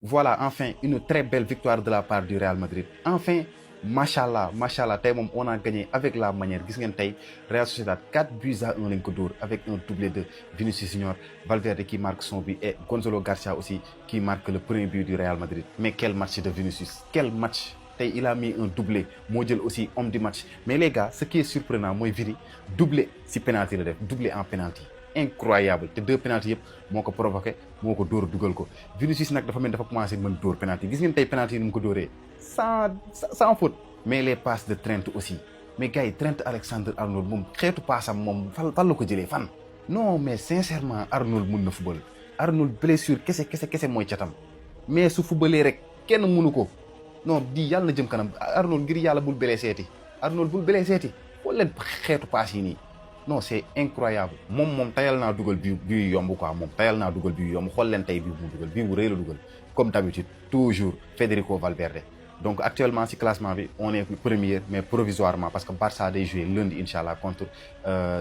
Voilà, enfin, une très belle victoire de la part du Real Madrid. Enfin, machallah, machallah, on a gagné avec la manière. Gis ngeen tey Real Sociedad 4 buts à 1 lañ ko dóor avec un doublé de Vinicius Junior, Valverde qui marque son but et Gonzalo Garcia aussi qui marque le premier but du Real Madrid. Mais quel match de Vinicius, quel match! Tey il a mis un doublé, moo jël aussi homme du match. Mais les gars, ce qui est surprenant mooy Vini doublé si penalty la def, doublé en penalty. Incroyable te deux penalty yëpp moo ko provoqué moo ko dóor dugal ko Vinicius nag dafa mel dafa commencé mën dóor penalty gis ngeen tey penalty ni mu ko dóoree sans faute. Mais les passes de Trent aussi, mais gars yi Trent Alexander-Arnold moom xeetu paasam moom fan la ko jëlee fan. Non mais sincèrement Arnold mun na football. Arnold blessure kese mooy catam mais su footballee rek kenn mënu ko. Non di yàlla na jëm kanam Arnold ngir yàlla bul blesseeti Arnold bul blesseeti xool leen xeetu paas yi nii. Non c'est incroyable moom tayal naa dugal bi yomb quoi moom tayal naa dugal bi yomb xool leen tey bi mu dugal bi bu rëy la dugal comme d'habitude toujours Federico Valverde. Donc actuellement si classement bi on est premier mais provisoirement parce que Barça day jouer lundi inchallah contre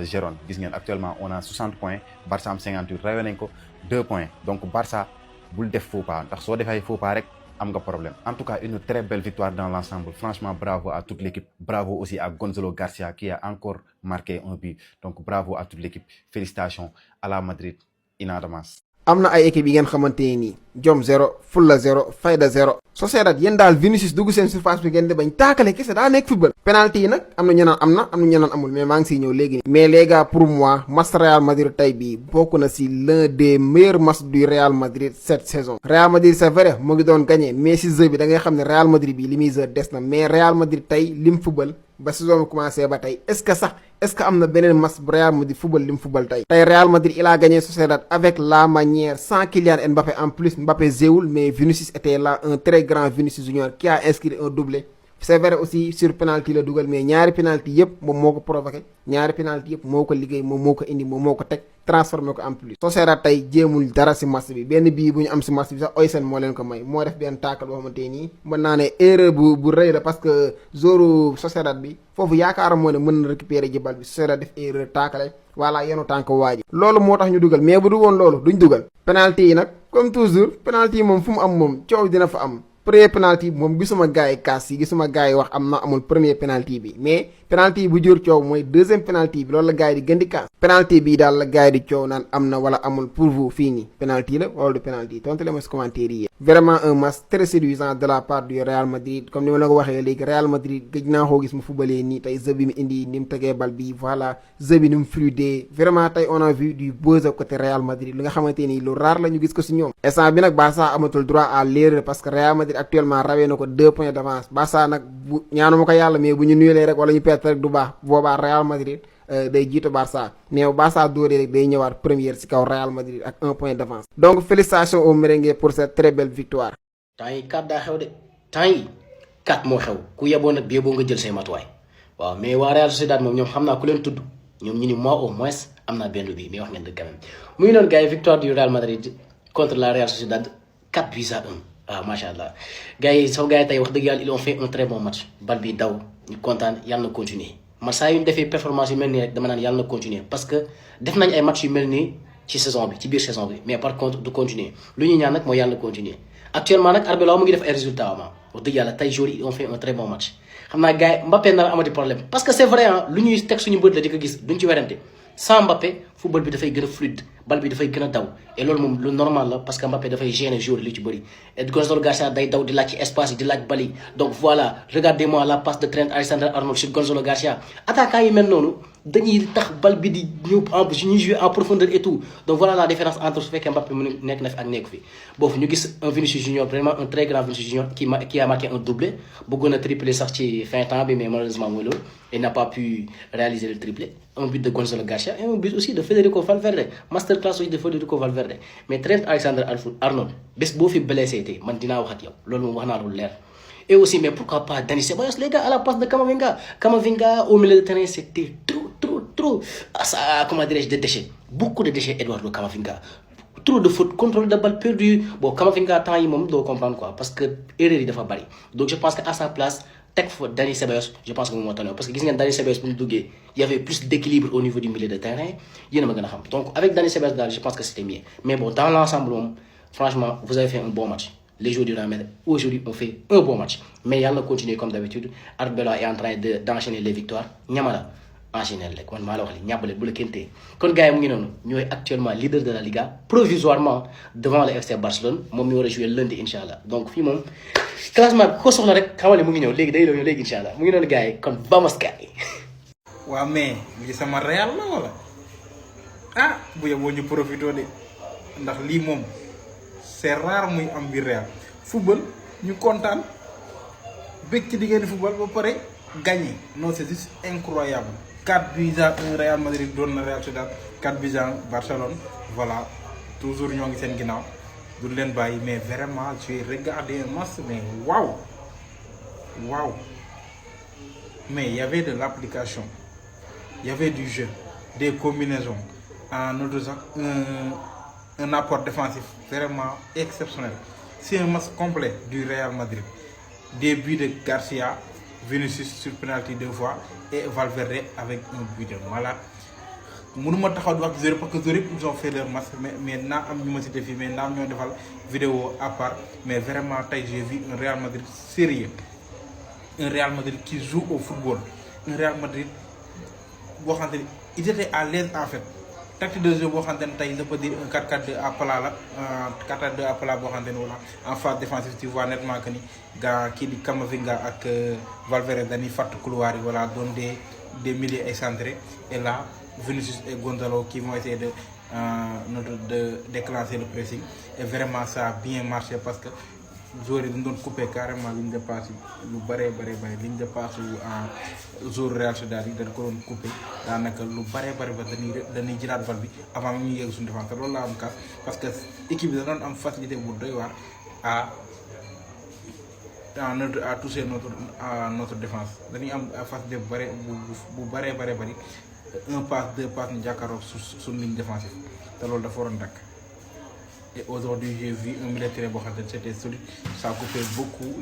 Gérone gis ngeen actuellement on a 60 points Barça am 58 rawee nañ ko 2 points donc Barça bul def faux pas ndax soo defee faux pas rek am nga problème. En tout cas une très belle victoire dans l'ensemble, franchement bravo à toute l'équipe, bravo aussi à Gonzalo Garcia qui a encore marqué un but, donc bravo à toute l'équipe, félicitations à la Madrid Inadamas. am na ay équipe yi ngeen xamante nii jom zéro fulla zéro fayda zéro Sociedad yéen daal Vinicius dugg seen surface bi ngeen di bañ taakale kese daa nekk football. Penalty yi nag am na ñu naan am na ñu naan amul mais maa ngi siy ñëw léegi nii. Mais les gars pour moi match Real Madrid tey bii bokk na si l'un des meilleurs matchs du Real Madrid cette saison. Real Madrid c'est vrai mu ngi doon gagné mais si jeu bi da ngay xam ne Real Madrid bi li muy jeu des na mais Real Madrid tey lim football ba saison bi commencé ba tey est-ce que am na beneen match bu Real Madrid football lim football tey. Tey Real Madrid il a gagné Sociedad avec la manière sans Kylian Mbappé en plus Mbappé jéewul mais Vinicius était là un très grand Vinicius Junior qui a inscrit un doublé. C'est vrai aussi sur penalty la dugal mais ñaari penalty yëpp moom moo ko provoqué ñaari penalty yëpp moo ko liggéey moom moo ko indi moom moo ko teg transformé ko en plus. Sociedad tey jéemul dara si match bi benn bii bu ñu am si match bi sax Oysen moo leen ko may moo def benn taakal boo xamante nii mën naa ne erreur bu rëy la parce que joueur Sociedad bi foofu yaakaar moo ne mën na récupérer ji bal bi Sociedad def erreur taakale voilà yenu tànk waaji loolu moo tax ñu dugal mais bu du woon loolu duñ dugal. Penalty yi nag comme toujours penalty yi moom fu mu am moom coow dina fa am. Premier penalty moom gisuma gars yi kaas yi gisuma gars yi wax am na amul premier penalty bi mais penalty bu jur coow mooy deuxième penalty bi loolu la gars yi di gën di kaas. Penalty bii daal la gars yi di coow naan am na wala amul pour vous fii nii penalty la wala du penalty tontu leen ma si commentaire yi. Vraiment un match très séduisant de la part du Real Madrid comme ni ma la ko waxee léegi Real Madrid gëj naa koo gis mu fubalee nii tey jeu bi mu indi ni mu tegee bal bi voilà jeu bi ni mu fluide vraiment tey on a vu du beau jeu côté Real Madrid li nga xamante ni lu rare la ñu gis ko si ñoom. Instant bi nag Barça amatul droit à l'erreur parce que Real Madrid actuellement rawee na ko 2 points d'avance Barça nag bu ñaanuma ko yàlla mais bu ñu nuyolee rek wala ñu perte rek du baax boobaa Real Madrid day jiitu Barça mais Barça dóoree rek day ñëwaat première ci kaw Real Madrid ak 1 point d'avance. Donc félicitations aux merengues pour cette très belle victoire. temps yi 4 daa xew de temps yi 4 moo xew ku yeboo nag bi yeboo nga jël say matuwaay waaw mais waa Real Sociedad moom ñoom xam naa ku leen tudd ñoom ñu ni moi au moins am naa benn bi mais wax ngeen dëgg quand même mu ngi noonu gars yi victoire du Real Madrid contre la Real Sociedad 4 buts à 1. waaw macha allah gars yi soo gars yi tey wax dëgg yàlla ils ont fait un très bon match bal bi daw ñu kontaan yàlla na continuer man saa yu ñu defee performance yu mel nii rek dama naan yàlla na continuer parce que def nañ ay match yu mel nii ci saison bi ci biir saison bi mais par contre du continuer lu ñuy ñaan nag mooy yàlla na continuer actuellement nag Arbeloa mu ngi def ay résultats am wax dëgg yàlla tey joueurs yi ils ont fait un très bon match xam naa gars yi Mbappé nar a amati problème parce que c'est vrai ah lu ñuy teg suñu bët la di ko gis duñ ci werante sans Mbappé football bi dafay gën a fluide bal bi dafay gën a daw et loolu moom lu normal la parce que Mbappé dafay gêner joueur li ci bëri et Gonzalo Garcia day daw di laaj ci espace yi di laaj bali donc voilà regardez-moi la passe de Trent Alexander-Arnold sur Gonzalo Garcia attaquant yi mel noonu dañuy tax bal bi di ñëw ñuy jouer en profondeur et tout donc voilà la différence entre su fekkee Mbappé mu nekk na fi ak nekk fi boofu ñu gis un Vinicius Junior vraiment un très grand Vinicius Junior qui a marqué un doublé bëggoon a triplé sax ci fin temps bi mais malheureusement mooy loolu il n'a pas pu réaliser le triplé un but de Gonzalo Garcia et un but aussi de Federico Valverde masterclass aussi de Federico Valverde mais Trent Alexander-Arnold bés boo fi blessé tey man dinaa wax ak yow loolu moom wax naa lu leer et aussi mais pourquoi pas Dani Ceballos les gars à la place de Camavinga au milieu de terrain c'était trop ça comment dirais-je de déchets beaucoup de déchets Eduardo Camavinga trop de fautes contrôle de balle perdu bon Camavinga temps yi moom doo comprendre quoi parce que erreur yi dafa bari donc je pense que à sa place teg fa Dani Ceballos je pense que moom moo tane parce que gis ngeen Dani Ceballos bu ñu duggee il y avait plus d'équilibre au niveau du milieu de terrain yéen a ma gën a xam donc avec Dani Ceballos daal je pense que c'était mieux mais bon dans l'ensemble moom franchement vous avez fait un bon match les jours du Real Madrid. Aujourd'hui, on fait un bon match. Mais yàlla continuer comme d'habitude. Arbeloa est en train d'enchaîner les victoires. Ñamara enchaîner rek man maa la wax li ñàbbale bu la kenn téye kon gars yi mu ngi noonu ñooy actuellement leader de la Liga provisoirement devant le FC Barcelone moom mi war a jouer lundi incha allah donc fii moom classement bi ko soxla rek xamal ne mu ngi ñëw léegi day ñëw léegi incha allah mu ngi noonu gars yi kon vamos gars yi. waaw mais lii sama Real la wala ah bu yeboo ñu profité de ndax lii moom c'est rare muy am biir Real football ñu kontaan bëgg ci diggante football ba pare gagné non c'est juste incroyable 4-1 Real Madrid doon na Real Sociedad 4-1 Barcelone voilà toujours ñoo ngi seen ginnaaw duñ leen bàyyi mais vraiment j'ai regardé un match mais waouh mais il y avait de l'application, il y avait du jeu, des combinaisons, un apport défensif vraiment exceptionnel. C'est un match complet du Real Madrid. Des buts de Garcia, Vinicius sur penalty 2 fois et Valverde avec un but de malade. Je ne peux pas dire parce que ils ont fait leur match, mais naa am ñu ma cité fii mais naa am ñoo defal vidéo à part. Mais vraiment, j'ai vu un Real Madrid sérieux. Un Real Madrid qui joue au football. Un Real Madrid, ils étaient à l'aise en fait. Tactique de jeu, je peux dire un 4-4-2 à plat, 4-4-2 à plat, en phase défensive, tu vois nettement que qui dit Camavinga et Valverde, Dani Fat couloir, voilà, donnent des milliers excentrés. Et là, Vinicius et Gonzalo qui vont essayer de déclencher le pressing. Et vraiment, ça a bien marché parce que joueurs yi dañu doon coupé carrément ligne de passe lu bëree ligne de passe en joueur Real Sociedad yi dañ ko doon coupé daanaka lu bëree ba dañuy jëlaat bal bi avant même ñu yegg suñu défense loolu laa am kaas parce que équipe bi da doon am facilité bu doy waar à toucher notre défense dañuy am facilité bu bëree bëri un passe deux passes ñu jàkkaaroo suñu ligne défensive te loolu dafa waroon dakk. Et aujourd'hui, j'ai vu un militaire, c'était solide. Ça a coupé beaucoup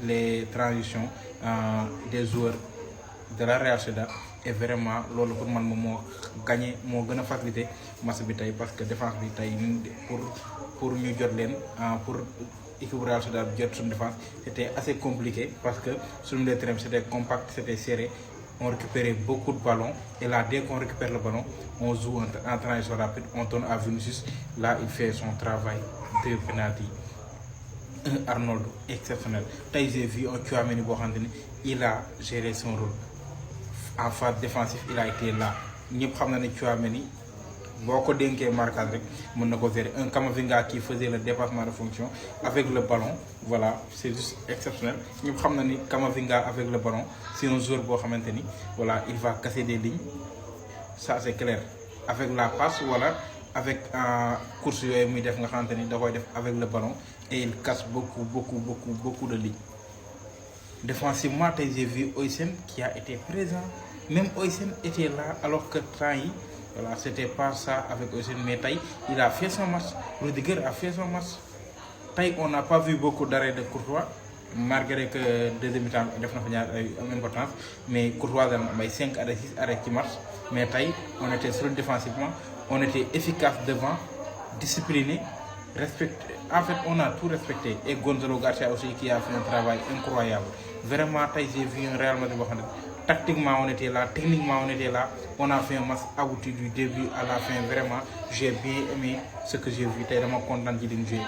les transitions des joueurs de la Real Sociedad. Et vraiment, lolo pour moi, j'ai gagné, j'ai facilité match parce que la défense, pour nous pour l'équipe Real Sociedad, défense, c'était assez compliqué parce que sur le terrain, c'était compact, c'était serré. On récupérait beaucoup de ballons et là dès qu'on récupère le ballon on joue en transition rapide, on tourne à Vinicius, là il fait son travail de penalty. Un Arnold exceptionnel. J'ai vu un Tchouaméni, il a géré son rôle en phase défensive, il a été là. Nous savons que Tchouaméni beaucoup d'inquiets marquage rek mën na ko gérer un Camavinga qui faisait le dépassement de fonction avec le ballon voilà c'est juste exceptionnel ñu xam na ni Camavinga avec le ballon c'est un joueur boo xamante ni voilà il va casser des lignes ça c'est clair avec la passe voilà avec course yooyu muy def nga xamante ni da koy def avec le ballon et il casse beaucoup de lignes. Défensivement j'ai vu Oysen qui a été présent, même Oysen était là alors que Trahi voilà, c'était pas ça avec Oysen, mais Taï, il a fait son match. Rudiger a fait son match. Taï, on n'a pas vu beaucoup d'arrêts de Courtois, malgré que deuxième mi-temps, il a eu une importance. Mais Courtois a eu 5 arrêts, 6 arrêts qui marchent. Mais Taï, on était solide défensivement, on était efficace devant, discipliné, respecté. En fait, on a tout respecté. Et Gonzalo Garcia aussi qui a fait un travail incroyable. Vraiment, Taï, j'ai vu un Real Madrid. Tactiquement, on était là, techniquement, on était là. On a fait un match abouti du début à la fin. Vraiment, j'ai bien aimé ce que j'ai vu. Je suis vraiment content de jouer.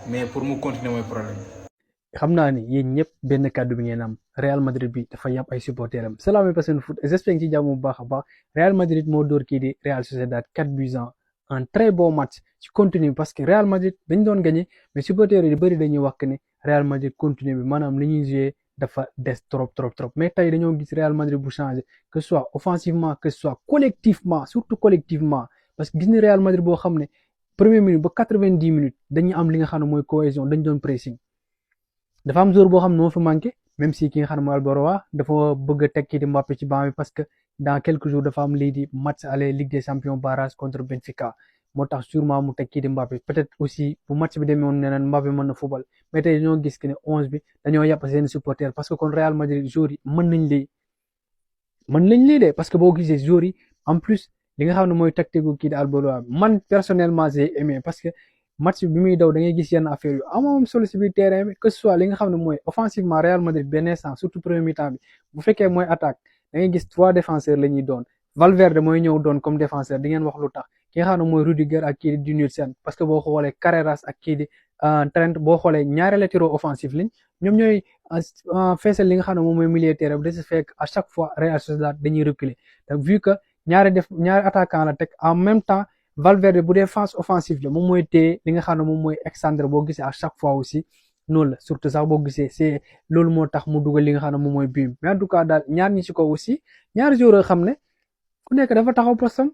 Mais pour moi, continuer mon problème. xam naa ni yéen ñëpp benn kàddu bi ngeen am Real Madrid bi dafa yàpp ay supporters am c'est la même personne foot j'espère que ci jàmm bu baax a baax Real Madrid moo dóor kii di Real Sociedad 4-1 un très bon match ci continue parce que Real Madrid dañ doon gagné mais supporters yi bëri dañuy wax que ne Real Madrid continue bi maanaam li ñuy joué dafa des trop mais tey dañoo gis Real Madrid bu changé que ce soit offensivement que ce soit collectivement surtout collectivement parce que gis ni Real Madrid boo xam ne première minute ba 90 minutes dañuy am li nga xam ne mooy cohésion dañ doon pressing dafa am joueur boo xam ne moo fi manqué même si ki nga xam ne mooy Arbeloa dafa bëgg a teg kii di Mbappé ci banc bi parce que dans quelques jours dafa am lii di match aller Ligue des Champions barrage contre Benfica moo tax sûrement mu teg kii di Mbappé peut-être aussi bu match bi demee woon neneen Mbappé mën na football mais tey dañoo gis que ne 11 bi dañoo yàpp seen supporter parce que kon Real Madrid joueurs yi mën nañ lii de parce que boo gisee joueurs yi en plus li nga xam ne mooy tactique kii di Arbeloa man personnellement j'ai aimé parce que match bi muy daw da ngay gis yenn affaire yu amoon solo si biir terrain bi que ce soit li nga xam ne mooy offensivement Real Madrid benn instant surtout premier mi-temps bi bu fekkee mooy attaque da ngay gis 3 défenseurs la ñuy doon Valverde mooy ñëw doon comme défenseur di ngeen wax lu tax ki nga xam ne mooy Rudiger ak kii di Dinilsen parce que boo xoolee Carreras ak kii di Trent boo xoolee ñaari latéraux offensifs lañ ñoom ñooy feesal li nga xam ne moom mooy milieu terrain bi de ce fait à chaque fois Real Sociedad dañuy reculer donc vu que ñaari attaquant la teg en même temps Valverde bu dee phase offensive la moom mooy téye li nga xam ne moom mooy extendre boo gisee à chaque fois aussi noonu la surtout sax boo gisee c'est loolu moo tax mu dugal li nga xam ne moom mooy but mais en tout cas daal ñaar ñi ci kaw aussi ñaari joueurs xam ne ku nekk dafa taxaw postam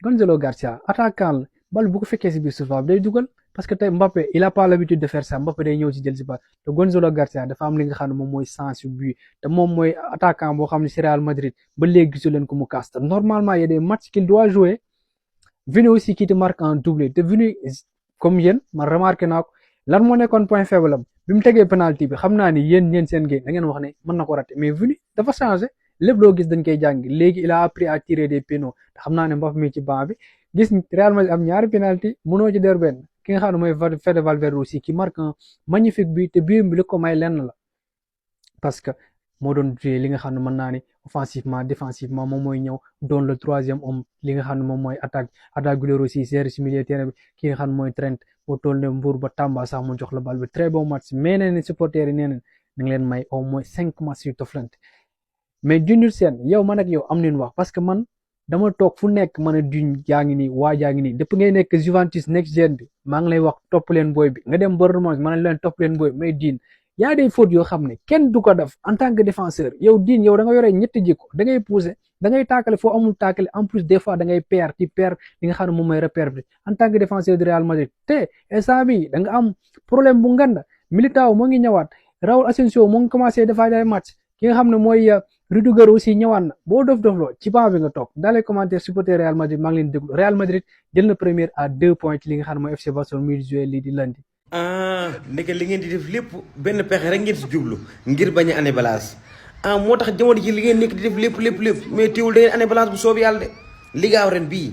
Gonzalo Garcia attaquant la bal bu ko fekkee si biir surface day dugal parce que tey Mbappé il a pas l'habitude de faire ça Mbappé day ñëw ci jël si bal te Gonzalo Garcia dafa am li nga xam ne moom mooy sens yu but te moom mooy attaquant boo xam ne si Real Madrid ba léegi gisu leen ko mu kaas te normalement y a des matchs qu'il doit jouer Vini aussi qui te marque en doublé te Vini comme yéen man remarqué naa ko lan moo nekkoon point faible am bi mu tegee penalty bi xam naa ni yéen seen game da ngeen wax ne mën na ko rater mais Vini dafa changé lépp loo gis dañ koy jàng léegi il a appris à tirer des pénaux te xam naa ne Mbappé mi ci banc bi gis Real Madrid am ñaari penalty mënoo ci der benn ki nga xam ne mooy Fede Valverde aussi qui marque un magnifique but te but bi li ko may lenn la parce que moo doon jouer li nga xam ne mën naa ni offensivement défensivement moom mooy ñëw doon le troisième homme li nga xam ne moom mooy attaque guleer aussi seeri si milieu terrain bi ki nga xam ne mooy Trent boo toll ne Mbour ba Tamba sax mu jox la bal bi très bon match mais nee nañ supporters yi nee nañ na nga leen may au moins 5 matchs yu toflante mais Dinilsen yow man ak yow am nañu wax parce que man dama toog fu nekk mën a duñ jaa ngi nii waa jaa ngi nii depuis ngay nekk Juventus next gen bi maa ngi lay wax topp leen booy bi nga dem Bournemouth ma ne leen topp leen booy mais diin y a des fautes yoo xam ne kenn du ko def en tant que défenseur yow diin yow da nga yore ñetti jikko da ngay pousser da ngay taakale foo amul taakale en plus des fois da ngay perdre ci perdre li nga xam ne moom mooy repère bi en tant que défenseur de Real Madrid te instant bi da nga am problème bu nganda Militao moo ngi ñëwaat Raúl Asensio moo ngi commencé defaat ay match ki nga xam ne mooy Rudiger aussi ñëwaat na boo dof-dofloo ci banc bi nga toog dans les commentaires supporter Real Madrid maa ngi leen déglu Real Madrid jël na première à 2 points ci li nga xam ne mooy FC Barcelone muy joué lii di lundi. ndeke li ngeen di def lépp benn pexe rek ngeen si jublu ngir bañ a année balance moo tax jamono ji li ngeen nekk di def lépp mais teewul da ngeen année balance bu soob yàlla de Liga ren bii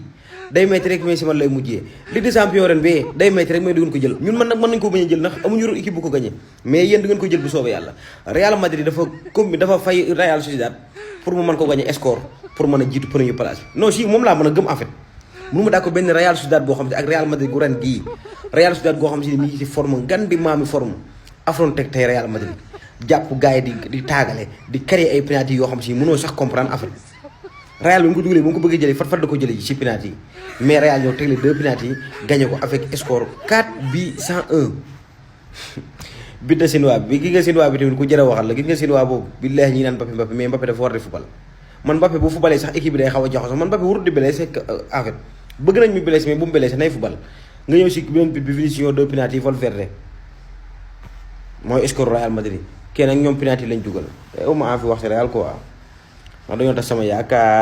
day metti rek mais si man lay mujjee Ligue des Champions ren bee day metti rek mais du ngeen ko jël ñun man nag mën nañ ko bañ a jël ndax amuñu équipe bu ko gagné mais yéen du ngeen ko jël bu soobee yàlla Real Madrid dafa fay Real Sociedad pour mu mën ko gagné score pour mën a jiitu première place bi non si moom laa mën a gëm en fait mënu ma daa ko benn Real Sociedad boo xam ne ak Real Madrid gu ren gii Real Sociedad goo xam si ne mi ngi ci forme ngan di maami forme affronté tey Real Madrid jàpp gars yi di taagale di créer ay penalty yoo xam si mënoo sax comprendre affaire Real bi mu ko dugalee bu mu ko bëggee jëlee fat da ko jëlee ci penalty yi mais Real ñoo tegle 2 penalty yi gagné ko avec score 4-1 bi da Chinois bi gi nga Chinois bi tamit ku jërë waxal la gis nga Chinois boobu billahi ñi naan Mbappé mais Mbappé dafa war di football man Mbappé bu footballee sax équipe bi day xaw a jaxasoo man Mbappé warut di blessé en fait bëgg nañ mi blessé mais bu mu blessé nay football nga ñëw si beneen bit bi finition 2 penalty yi Valverde mooy score Real Madrid kenn ak ñoom penalty lañ dugal te au moins fi wax si Real quoi ndax dañoo tax sama yaakaar